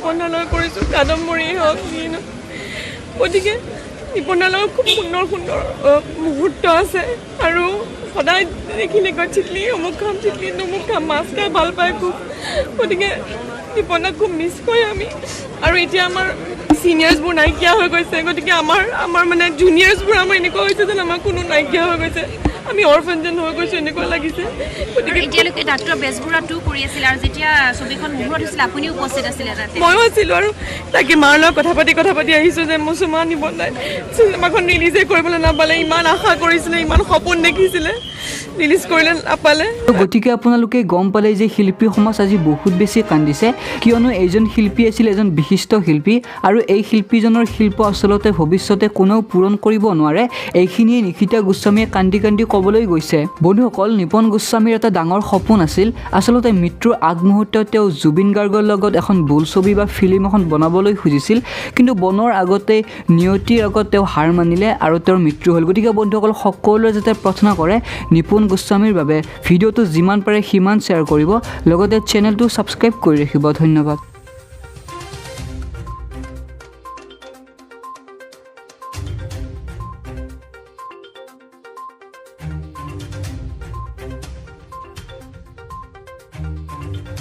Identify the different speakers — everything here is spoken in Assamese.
Speaker 1: নিপনালয় কৰিছোঁ কাদম্বৰীয়ে হওক গতিকে নিপনালয়ৰ খুব সুন্দৰ সুন্দৰ মুহূৰ্ত আছে আৰু সদায় দেখিলে কয় চিটলি অমুক খাম চিটলি তমুক খাম মাছ খাই ভাল পায় খুব গতিকে নিপনাক খুব মিছ কৰে আমি আৰু এতিয়া আমাৰ চিনিয়ৰ্ছবোৰ নাইকিয়া হৈ গৈছে গতিকে আমাৰ মানে জুনিয়ৰ্ছবোৰ আমাৰ এনেকুৱা হৈছে যেন আমাৰ কোনো নাইকিয়া হৈ গৈছে আমি অৰফেন যেন হৈ গৈছোঁ এনেকুৱা লাগিছে গতিকে
Speaker 2: এতিয়ালৈকে ডাক্তৰ বেজবৰুৱাটো কৰি আছিল আৰু যেতিয়া ছবিখন মুহূৰ্ত হৈছিল আপুনিও উপস্থিত আছিলে তাতে
Speaker 1: ময়ো আছিলোঁ আৰু তাকে মাৰ লগত কথা পাতি আহিছোঁ যে মুছুমা নিপনাই চিনেমাখন ৰিলিজে কৰিবলৈ নাপালে ইমান আশা কৰিছিলে ইমান সপোন দেখিছিলে ৰিলিজ কৰিলে নাপালে
Speaker 3: গতিকে আপোনালোকে গম পালে যে শিল্পী সমাজ আজি বহুত বেছি কান্দিছে কিয়নো এইজন শিল্পী আছিল এজন বিশিষ্ট শিল্পী আৰু এই শিল্পীজনৰ শিল্প আচলতে ভৱিষ্যতে কোনেও পূৰণ কৰিব নোৱাৰে এইখিনিয়ে নিকিতা গোস্বামীয়ে কান্দি কান্দি ক'বলৈ গৈছে বন্ধুসকল নিপন গোস্বামীৰ এটা ডাঙৰ সপোন আছিল আচলতে মৃত্যুৰ আগমুহূৰ্তত তেওঁ জুবিন গাৰ্গৰ লগত এখন বোলছবি বা ফিল্ম এখন বনাবলৈ খুজিছিল কিন্তু বনোৱাৰ আগতে নিয়তিৰ আগত তেওঁ হাৰ মানিলে আৰু তেওঁৰ মৃত্যু হ'ল গতিকে বন্ধুসকল সকলোৱে যাতে প্ৰাৰ্থনা কৰে নিপন গোস্বামীৰ বাবে ভিডিঅ'টো যিমান পাৰে সিমান শ্বেয়াৰ কৰিব লগতে চেনেলটো ছাবস্ক্ৰাইব কৰি ৰাখিব ধন্যবাদ